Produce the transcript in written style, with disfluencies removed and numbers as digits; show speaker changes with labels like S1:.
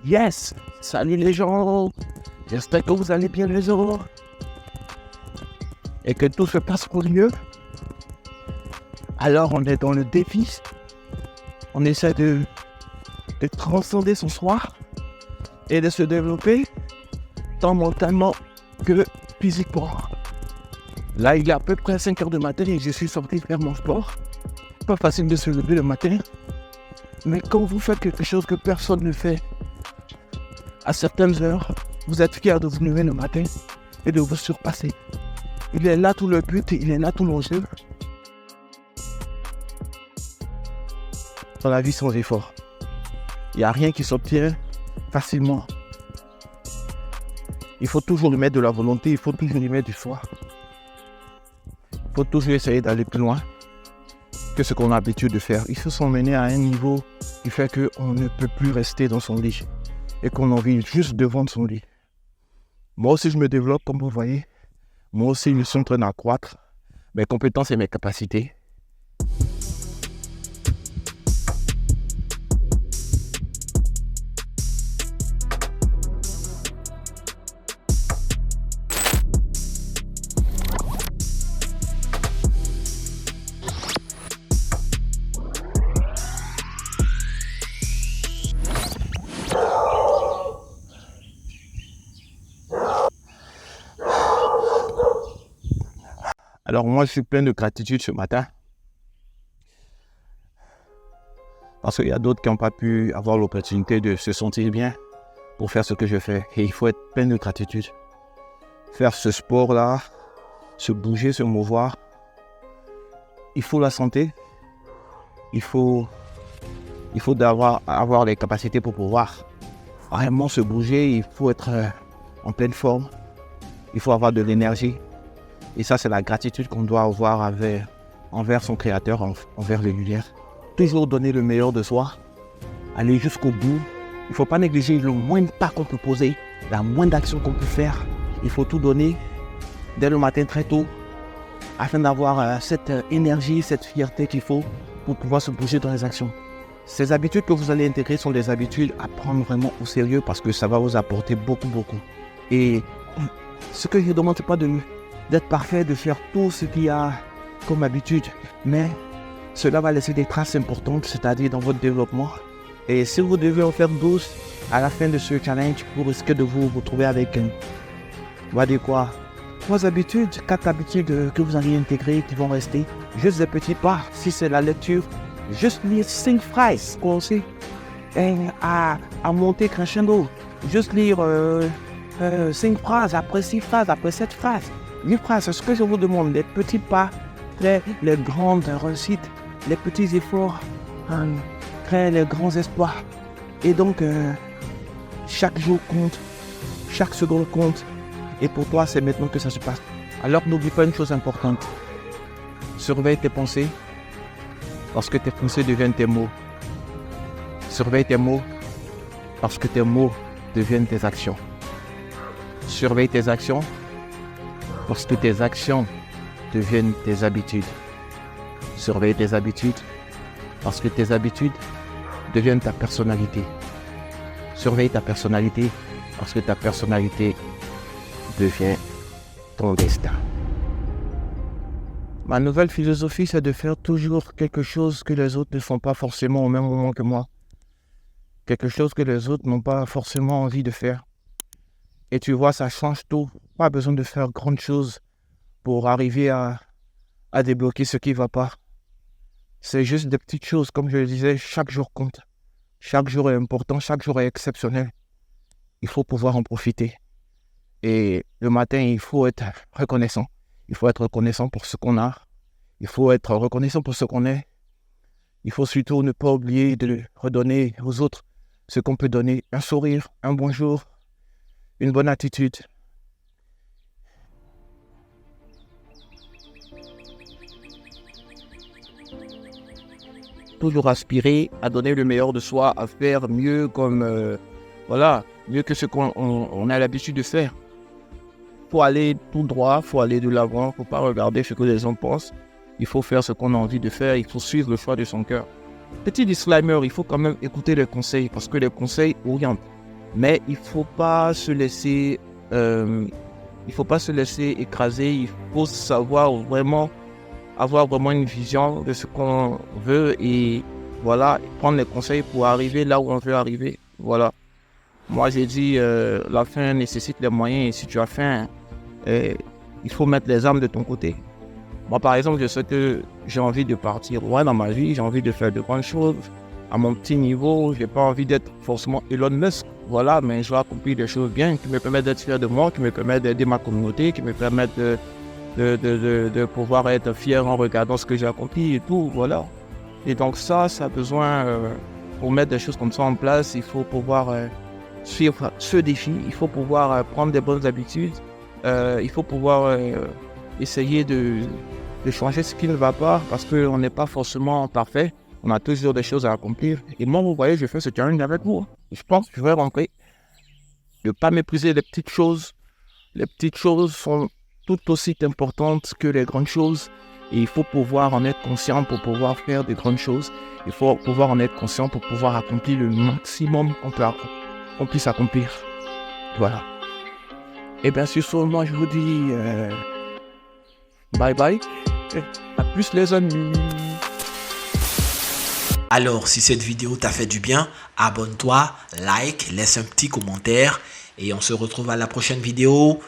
S1: Yes! Salut les gens! J'espère que vous allez bien les autres et que tout se passe pour le mieux. Alors on est dans le défi. On essaie de transcender son soir et de se développer tant mentalement que physiquement. Là, il est à peu près 5 heures du matin et je suis sorti faire mon sport. Pas facile de se lever le matin, mais quand vous faites quelque chose que personne ne fait à certaines heures, vous êtes fier de vous lever le matin et de vous surpasser. Il est là tout le but, il est là tout l'enjeu. Dans la vie sans effort, il n'y a rien qui s'obtient facilement. Il faut toujours y mettre de la volonté, il faut toujours y mettre du soi. Il faut toujours essayer d'aller plus loin que ce qu'on a l'habitude de faire. Il faut s'emmener à un niveau qui fait qu'on ne peut plus rester dans son lit et qu'on a envie juste devant son lit. Moi aussi, je me développe, comme vous voyez. Moi aussi, je suis en train d'accroître mes compétences et mes capacités. Alors moi, je suis plein de gratitude ce matin. Parce qu'il y a d'autres qui n'ont pas pu avoir l'opportunité de se sentir bien pour faire ce que je fais. Et il faut être plein de gratitude. Faire ce sport-là, se bouger, se mouvoir. Il faut la santé. Il faut avoir les capacités pour pouvoir vraiment se bouger. Il faut être en pleine forme. Il faut avoir de l'énergie. Et ça, c'est la gratitude qu'on doit avoir envers son créateur, envers l'univers. Toujours donner le meilleur de soi, aller jusqu'au bout. Il ne faut pas négliger le moindre pas qu'on peut poser, la moindre action qu'on peut faire. Il faut tout donner dès le matin très tôt, afin d'avoir cette énergie, cette fierté qu'il faut pour pouvoir se bouger dans les actions. Ces habitudes que vous allez intégrer sont des habitudes à prendre vraiment au sérieux parce que ça va vous apporter beaucoup. Et ce que je ne demande pas d'être parfait, de faire tout ce qu'il y a comme habitude, mais cela va laisser des traces importantes, c'est-à-dire dans votre développement. Et si vous devez en faire 12 à la fin de ce challenge, vous risquez de vous retrouver avec, on va dire quoi, 3 habitudes, 4 habitudes que vous allez intégrer qui vont rester. Juste des petits pas, si c'est la lecture, juste lire 5 phrases, commencer à monter crescendo. Juste lire 5 phrases, après 6 phrases, après 7 phrases. 8 phrases, c'est ce que je vous demande, les petits pas, les grandes réussites, les petits efforts, créer les grands espoirs. Et donc, chaque jour compte, chaque seconde compte. Et pour toi, c'est maintenant que ça se passe. Alors, n'oublie pas une chose importante. Surveille tes pensées, parce que tes pensées deviennent tes mots. Surveille tes mots, parce que tes mots deviennent tes actions. Surveille tes actions, parce que tes actions deviennent tes habitudes. Surveille tes habitudes, parce que tes habitudes deviennent ta personnalité. Surveille ta personnalité, parce que ta personnalité devient ton destin. Ma nouvelle philosophie, c'est de faire toujours quelque chose que les autres ne font pas forcément au même moment que moi. Quelque chose que les autres n'ont pas forcément envie de faire. Et tu vois, ça change tout. Pas besoin de faire grandes choses pour arriver à débloquer ce qui ne va pas. C'est juste des petites choses. Comme je le disais, chaque jour compte. Chaque jour est important, chaque jour est exceptionnel. Il faut pouvoir en profiter. Et le matin, il faut être reconnaissant. Il faut être reconnaissant pour ce qu'on a. Il faut être reconnaissant pour ce qu'on est. Il faut surtout ne pas oublier de redonner aux autres ce qu'on peut donner. Un sourire, un bonjour, une bonne attitude. Toujours aspirer à donner le meilleur de soi, à faire mieux mieux que ce qu'on a l'habitude de faire. Il faut aller tout droit, il faut aller de l'avant, il ne faut pas regarder ce que les gens pensent. Il faut faire ce qu'on a envie de faire, il faut suivre le choix de son cœur. Petit disclaimer, il faut quand même écouter les conseils parce que les conseils orientent. Mais il faut pas se laisser écraser. Il faut savoir vraiment avoir vraiment une vision de ce qu'on veut et voilà, prendre les conseils pour arriver là où on veut arriver. Voilà. Moi, j'ai dit, la fin nécessite les moyens et si tu as faim, il faut mettre les armes de ton côté. Moi, par exemple, je sais que j'ai envie de partir loin dans ma vie, j'ai envie de faire de grandes choses. À mon petit niveau, je n'ai pas envie d'être forcément Elon Musk. Voilà, mais je veux accomplir des choses bien qui me permettent d'être fier de moi, qui me permettent d'aider ma communauté, qui me permettent de pouvoir être fier en regardant ce que j'ai accompli et tout, voilà. Et donc ça a besoin, pour mettre des choses comme ça en place, il faut pouvoir suivre ce défi, il faut pouvoir prendre des bonnes habitudes, il faut pouvoir essayer de changer ce qui ne va pas parce qu'on n'est pas forcément parfait, on a toujours des choses à accomplir. Et moi, vous voyez, je fais ce challenge avec vous. Je pense que je vais rentrer, de ne pas mépriser les petites choses. Les petites choses sont tout aussi importantes que les grandes choses. Et il faut pouvoir en être conscient pour pouvoir faire des grandes choses. Il faut pouvoir en être conscient pour pouvoir accomplir le maximum qu'on puisse accomplir. Voilà. Et bien sûr, moi je vous dis bye bye. À plus les amis.
S2: Alors, si cette vidéo t'a fait du bien, abonne-toi, like, laisse un petit commentaire et on se retrouve à la prochaine vidéo.